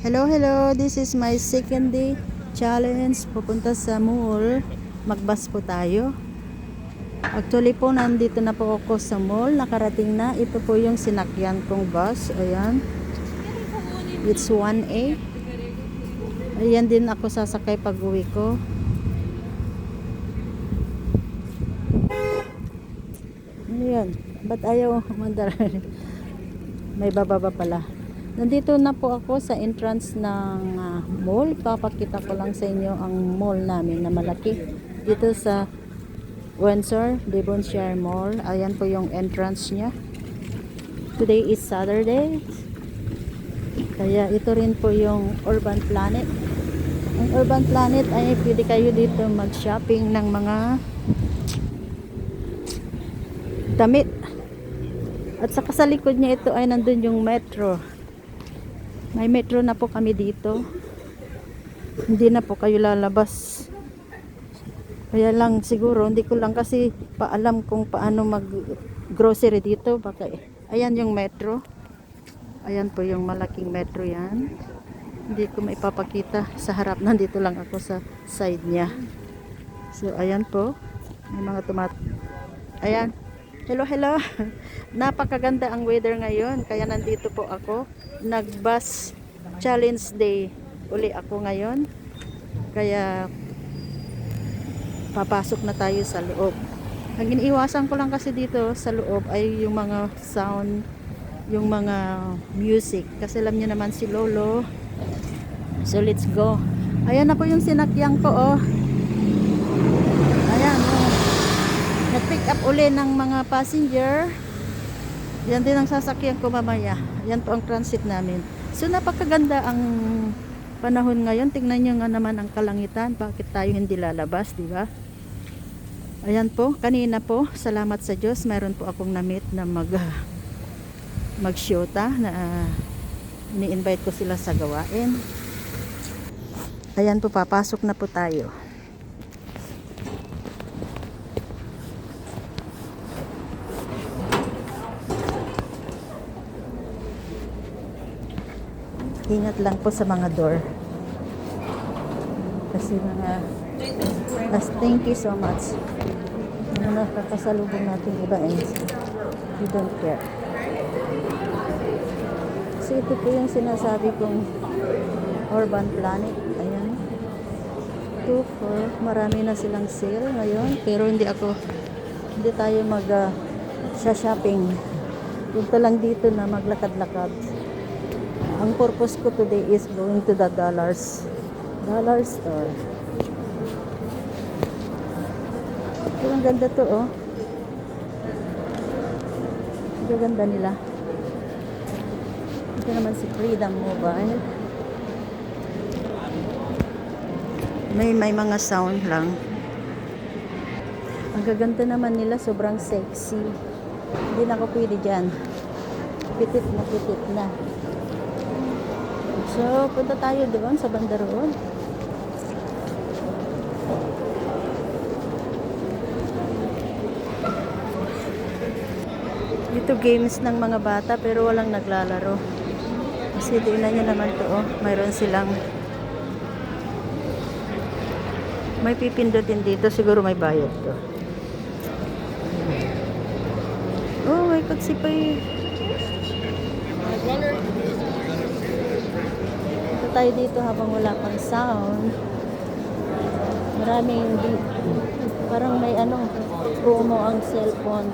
Hello, hello. This is my second day challenge. Pupunta sa mall. Magbus po tayo. Actually po, nandito na po ako sa mall. Nakarating na. Ito po yung sinakyan kong bus. Ayan. It's 1A. Ayan din ako sasakay pag uwi ko. Ayan. Ba't ayaw mandar? May bababa pala. Nandito na po ako sa entrance ng mall. Papakita ko lang sa inyo ang mall namin na malaki. Dito sa Windsor, Devonshire Mall. Ayan po yung entrance niya. Today is Saturday. Kaya ito rin po yung Urban Planet. Ang Urban Planet ay pwede kayo dito mag-shopping ng mga damit. At saka sa likod niya ito ay nandun yung metro. May metro na po kami dito. Hindi na po kayo lalabas. Kaya lang siguro, hindi ko lang kasi paalam kung paano mag-grocery dito. Baka, ayan yung metro. Ayan po yung malaking metro yan. Hindi ko maipapakita sa harap. Nandito lang ako sa side niya. So, ayan po. May mga Ayan. Hello, hello. Napakaganda ang weather ngayon. Kaya nandito po ako. Nag-bus challenge day uli ako ngayon. Kaya papasok na tayo sa loob. Ang iniiwasan ko lang kasi dito sa loob ay yung mga sound, yung mga music. Kasi alam niyo naman si Lolo. So let's go. Ayan na po yung sinakyan ko, oh. Ayan, oh. Nag-pick up uli ng mga passenger. Yan din ang sasakyan ko mamaya. Yan po ang transit namin. So napakaganda ang panahon ngayon. Tingnan nyo nga naman ang kalangitan. Bakit tayo hindi lalabas, di ba? Ayan po, kanina po, salamat sa Diyos, mayroon po akong na-meet na mag-shota na ini-invite ko sila sa gawain. Ayan po, papasok na po tayo. Ingat lang po sa mga door. Kasi thank you so much. Mga nakakasalubong natin iba you don't care. So ito po yung sinasabi kong Urban Planet. Ayan. 2-4. Marami na silang sale ngayon. Pero hindi tayo sa shopping. Punta lang dito na maglakad-lakad. Ang purpose ko today is going to the dollar store. So, ang ganda to, oh. Ang ganda nila. Ito naman si Freedom Mobile. May mga sound lang. Ang gaganda naman nila, sobrang sexy. Hindi na ako pwede dyan. Pitit na. So, punta tayo doon sa banda roon. Dito games ng mga bata pero walang naglalaro. Kasi tingnan nyo naman to, oh. Mayroon silang may pipindutin dito. Siguro may bayad to. Oh, may pagsipay. Tayo dito habang wala pang sound. Parang may promo ang cellphone.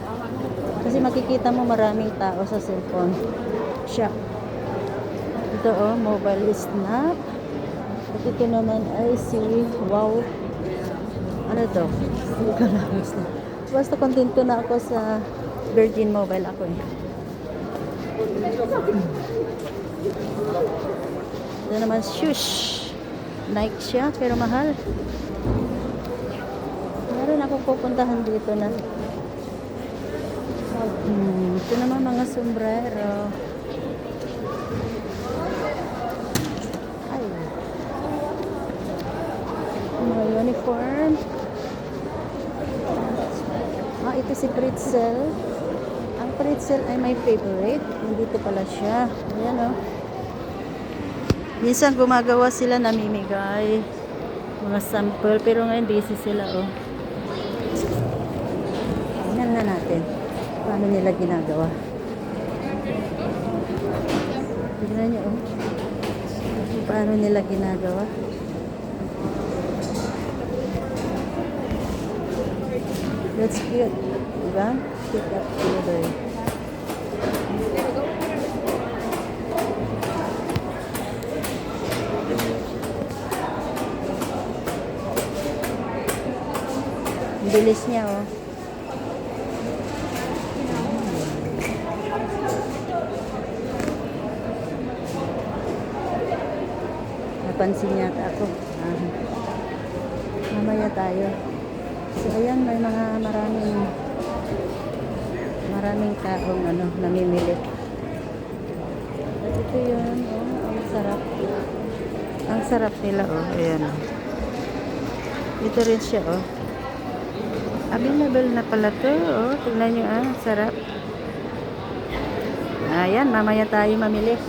Kasi makikita mo maraming tao sa cellphone shop. Ito, oh, mobile snap. At ito naman ay si wow. Ano to? Hindi ko alam. Basta kontento na ako sa Virgin Mobile ako eh. Ito naman shush. Nike siya pero mahal. Meron ako pupuntahan dito na. Ito naman mga sombrero. Ay. Mga uniform. Ito si Pretzel. Ang Pretzel ay my favorite. Nandito pala siya. Ayan, oh. Minsan gumagawa sila, namimigay mga sample, pero ngayon busy sila, oh. Tingnan na natin paano nila ginagawa. Tingnan nyo, oh. Paano nila ginagawa. That's cute, diba? Pick up together. Ang bilis niya, oh. Napansin yata ako. Mamaya tayo. So, ayan, may mga maraming taong namimili. At ito yun, oh, ang sarap. Ang sarap nila, oh. Ayan, oh. Ito rin siya, oh. Available na pala to, oh. Tingnan nyo, ah. Sarap. Ayan, mamaya tayo mamili.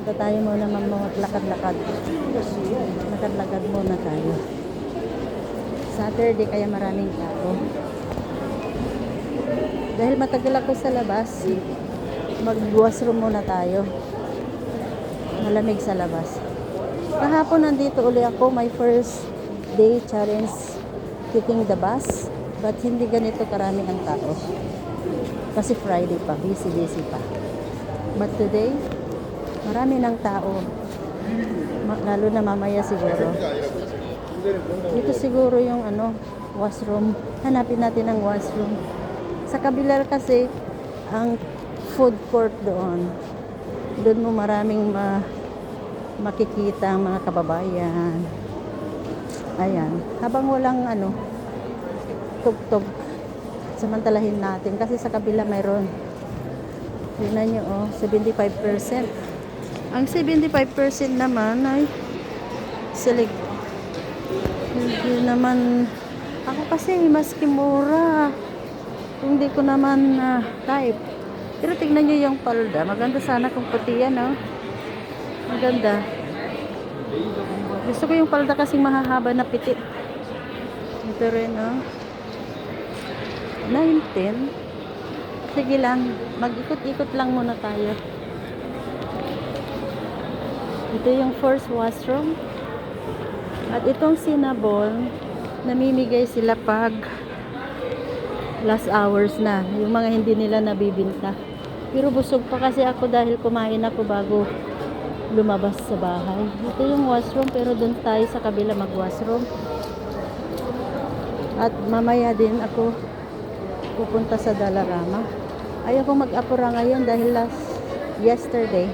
Punta tayo muna lakad-lakad. Lakad-lakad muna tayo. Saturday kaya maraming tao. Dahil matagal ako sa labas, mag-washroom muna tayo. Malamig sa labas. Kahapon nandito uli ako, my first day challenge taking the bus. But hindi ganito karami ang tao. Kasi Friday pa, busy pa. But today, marami ng tao. Lalo na mamaya siguro. Dito siguro yung washroom. Hanapin natin ang washroom. Sa kabila kasi ang food court doon. Doon mo maraming makikita ang mga kababayan. Ayan. Habang walang tugtog, samantalahin natin. Kasi sa kabila mayroon. Tignan nyo, oh, 75%. Ang 75% naman ay select. Hindi naman, ako kasi maski mura. Hindi ko naman type. Pero tignan nyo yung palda. Maganda sana kung puti yan, oh. Maganda. Gusto ko yung palda kasing mahahaba na pitit. Ito rin, oh. 19. Sige lang. Mag-ikot-ikot lang muna tayo. Ito yung first washroom. At itong Cinnabon, namimigay sila pag last hours na. Yung mga hindi nila nabibinta. Pero busog pa kasi ako dahil kumain ako bago lumabas sa bahay. Ito yung washroom, pero doon tayo sa kabila mag-washroom. At mamaya din ako pupunta sa Dollarama. Ayaw kong mag-apura ngayon dahil yesterday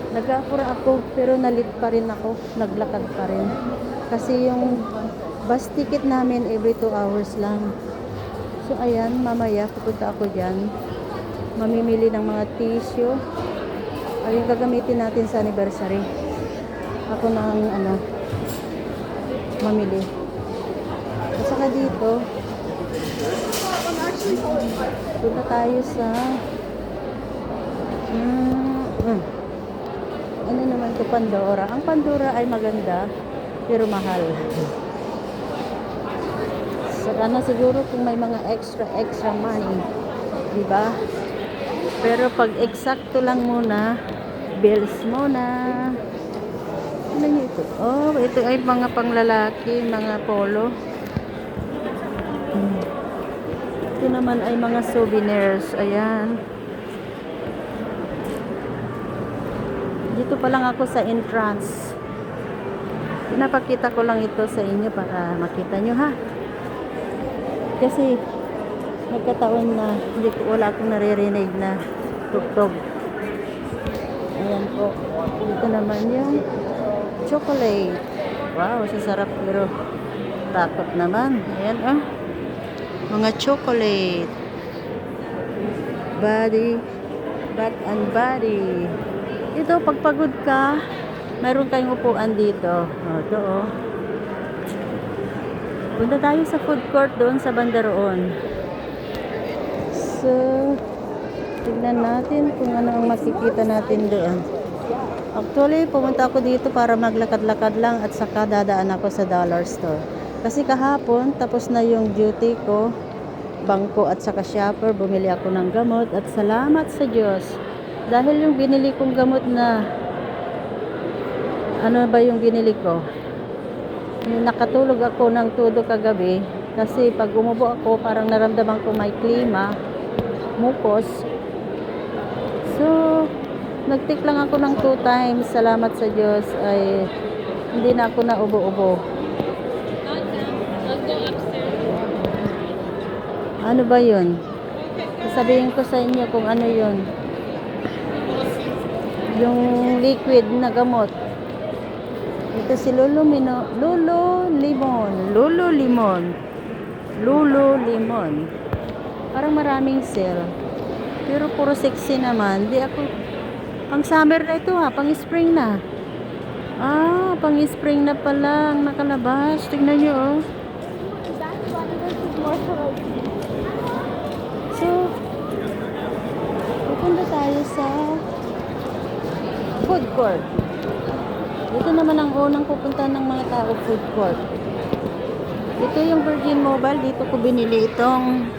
nag-apura ako, pero nalit pa rin ako, naglakad pa rin. Kasi yung bus ticket namin every 2 hours lang. So ayan, mamaya pupunta ako dyan. Mamimili ng mga tissue. Ayun gagamitin natin sa anniversary. Ako nang mamili. At saka dito, punta tayo sa ano naman to, Pandora. Ang Pandora ay maganda, pero mahal. Saka na siguro kung may mga extra money, diba? Pero pag eksakto lang muna, bills muna. Ano nyo ito? Oh, ito ay mga panglalaki, mga polo. Ito naman ay mga souvenirs. Ayan. Dito pa lang ako sa entrance. Pinapakita ko lang ito sa inyo para makita nyo, ha. Kasi nagkataon na wala akong naririnig na tugtog. Ayan po. Dito naman yung chocolate. Wow, sasarap, pero takot naman. Ayan, oh. Mga chocolate. Bath and body. Ito, pagpagod ka, mayroon kayong upuan dito. O, ito, oh. Punta tayo sa food court doon sa Bandaroon. So, tignan natin kung ano ang makikita natin doon. Actually, pumunta ako dito para maglakad-lakad lang at saka dadaan ako sa dollar store. Kasi kahapon, tapos na yung duty ko, bangko at saka shopper, bumili ako ng gamot at salamat sa Diyos. Dahil yung binili kong gamot na, ano ba yung binili ko? Yung nakatulog ako ng todo kagabi kasi pag umubo ako, parang naramdaman ko may klima, mukos. So, nag-take lang ako ng 2 times. Salamat sa Diyos ay hindi na ako naubo-ubo. Ano ba yun? Sasabihin ko sa inyo kung ano yun. Yung liquid na gamot. Ito si Lulu Limon. Parang maraming sale. Pero puro sexy naman. Di ako, pang summer na ito ha, pang spring na. Pang spring na pala ang nakalabas. Tignan nyo oh. So, pupunta tayo sa food court. Dito naman ang unang pupunta ng mga tao, food court. Ito yung Virgin Mobile. Dito ko binili itong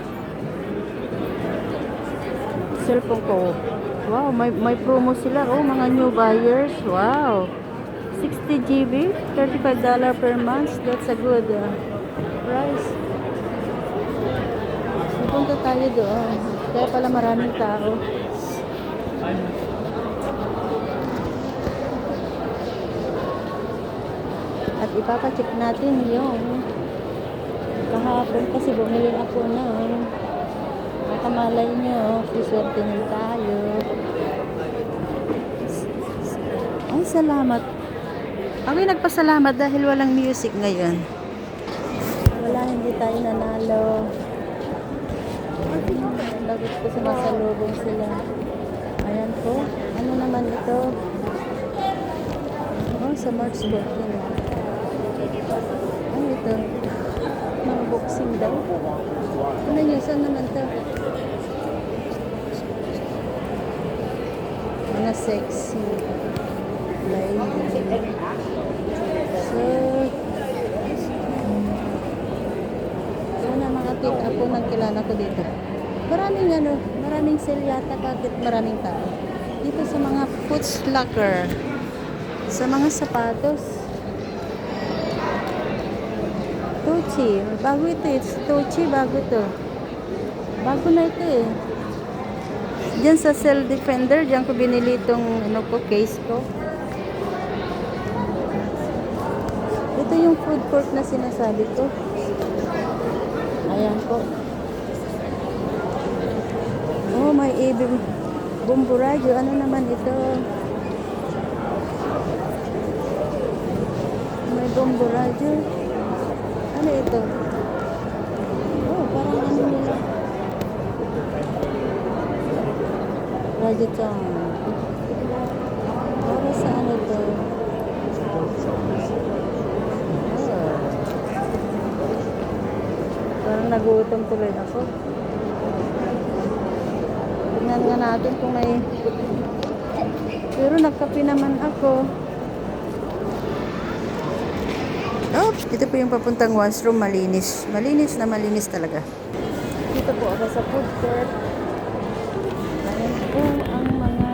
cellphone ko. Wow, may promo sila. Oh, mga new buyers. Wow. 60 GB, $35 per month. That's a good price. Pupunta tayo doon. Kaya pala maraming tao. At ipapacheck natin yung kahapon kasi bumili ako ng makamalay nyo. Suswertein tayo. Ay, salamat. Ako'y nagpasalamat dahil walang music ngayon. Wala, hindi tayo nanalo. Lagot ko sa masalubong sila. Ayan po. Ano naman ito? Oh, sa March 14. Ano ito? Mga boxing daw. Ano yun? Saan naman ito? Mga sexy. Lady. So, na mga kit ako ng kilala ko dito. Maraming sale yata. Bakit maraming tao? Dito sa mga Foot Locker. Sa mga sapatos. Tochi. Bago ito. It's Tochi. Bago to. Bago na ito eh. Diyan sa Cell Defender. Diyan ko binili itong case ko. Ito yung food court na sinasabi ko. Ayan po. Oh, may Bumburadyo. Ano naman ito? May Bumburadyo. Ano ito? Oh, parang ano nila. Radyo Town. Para sa ano to? Parang nagutom tuloy ako. Tignan nga natin kung may... Pero nagkape naman ako. Oh, ito po yung papuntang washroom. Malinis. Malinis na malinis talaga. Dito po ako sa food court. Ayan po ang mga...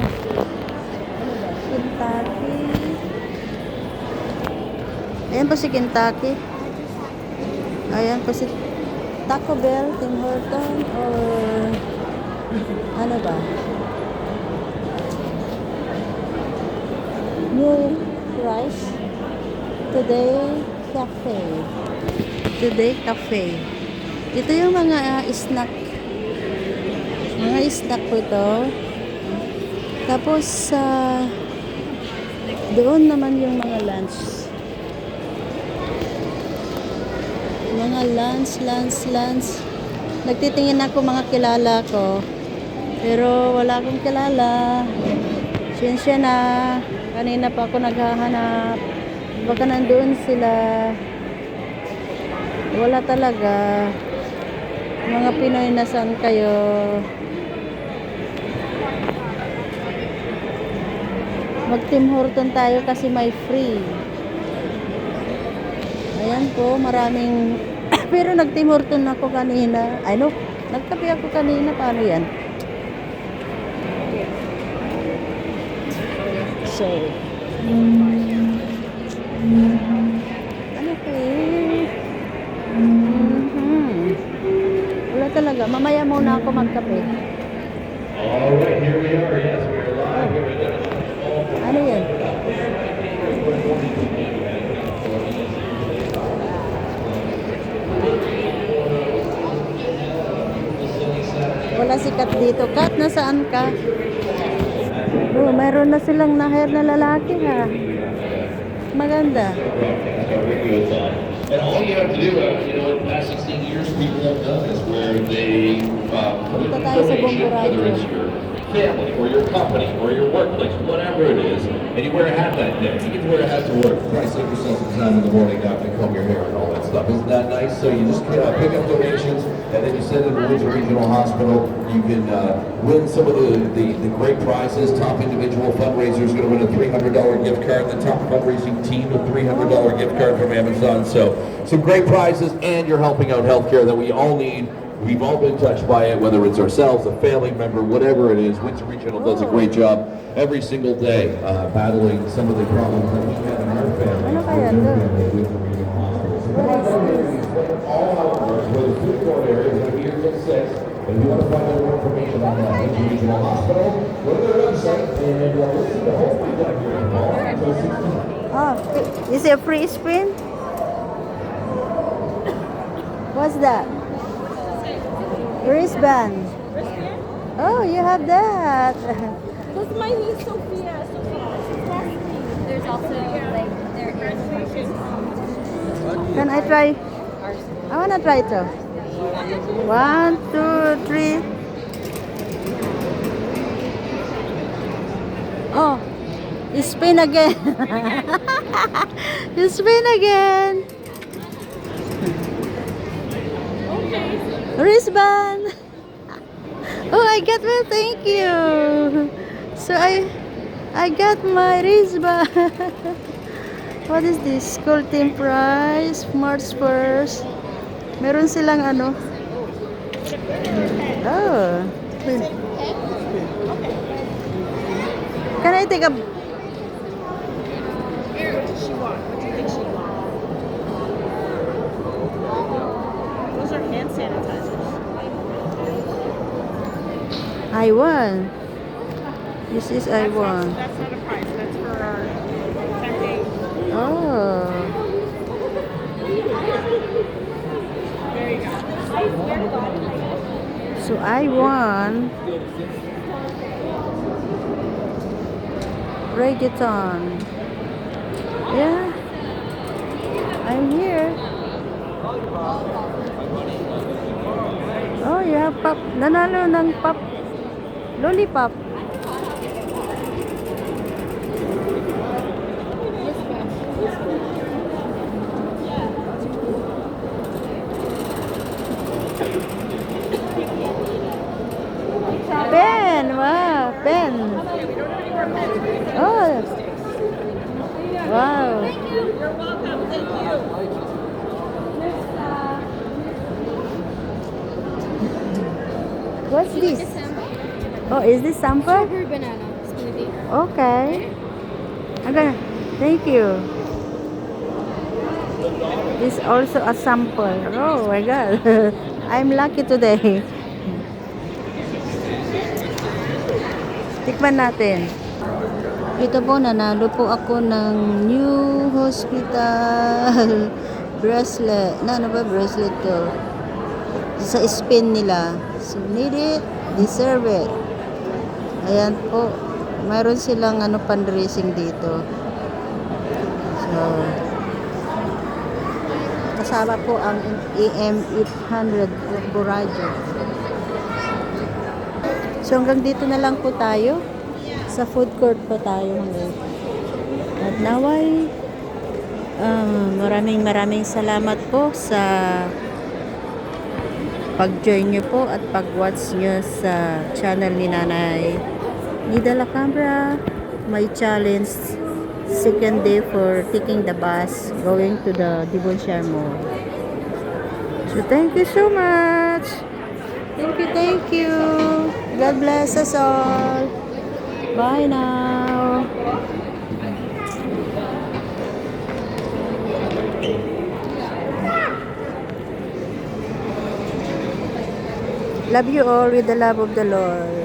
Ano ba? Kentucky. Ayan po si Kentucky. Ayan po si... Taco Bell, Tim Horton, or ano ba? New Rice. Today Cafe. Today Cafe. Ito yung mga snack. Mga snack po ito. Tapos doon naman yung mga lunch. Mga lunch. Nagtitingin ako mga kilala ko. Pero wala akong kilala. Siyensya na. Kanina pa ako naghahanap. Baka nandoon sila. Wala talaga. Mga Pinoy, nasaan kayo? Mag Tim Horton tayo kasi may free. Ayan po, maraming pero nag Tim Horton ako kanina. Ay no, nagkape ako kanina. Paano yan? So, ano po eh? Wala talaga. Mamaya muna ako magkape. Alright, here we are. Yes, we are live. We're in Ano yan? Wala si Kat dito. Kat, nasaan ka? Oh, mayroon na silang na-hire na lalaki ha. Maganda. And all you have to do, in the past 16 years, people have done is where they put Punta in tayo sa donation, Bomborado. whether it's your family or your company or your workplace, whatever it is, and you wear a hat that day. You get to wear a hat to work. Try to save yourself some time in the morning not to comb your hair and all that stuff. Isn't that nice? So you just pick up donations and then you send it to Windsor Regional Hospital. You can win some of the great prizes. Top individual fundraiser is going to win a $300 gift card. The top fundraising team a $300 gift card from Amazon. So some great prizes, and you're helping out healthcare that we all need. We've all been touched by it, whether it's ourselves, a family member, whatever it is. Windsor Regional does a great job every single day battling some of the problems that we have in our family. Ano kaya to? All hours, where the food court area is going to be here till 6. And if you want to find out more information on that, Windsor Regional Hospital, go to their website and listen to hopefully down here in the mall until 16. Oh, is it a free spin? What's that? Wristband. Oh, you have that. Because my niece Sophia, she's last week. There's also like their graduation. Can I try? I wanna try to. 1, 2, 3. Oh, you spin again. You spin again. Wristband. Oh, I got one. Thank you. So I got my wristband. What is this? School team prize, March 1st. Meron silang ano? Oh. Can I take a... Here, what does she want? What do you think she wants? Those are hand sanitizers. I won. This is I won. That's not a prize. That's for our 10 days. Oh. There you go. So I won reggaeton. Yeah. I'm here. Oh, you have pop. Nanalo ng pop. Lollipop. Pen. Wow. Pen. Oh. Wow. You're welcome. Thank you. What's this? Oh, is this sample? Strawberry banana smoothie. Okay. Okay. Thank you. This also a sample. Oh my God. I'm lucky today. Tikman natin. Ito po, nanalo po ako ng new hospital bracelet. Na, ano ba bracelet to? Sa spin nila. So, need it, deserve it. Ayan po. Mayroon silang ano, fundraising dito. So, kasama po ang AM800 Borrajo. So, hanggang dito na lang po tayo. Sa food court po tayo ngayon. At naway, maraming salamat po sa pag-join nyo po at pag-watch nyo sa channel ni Nanay Nida Lacambra. my challenge second day for taking the bus going to the Devonshire Mall. So thank you so much. Thank you. God bless us all. Bye now. Love you all with the love of the Lord.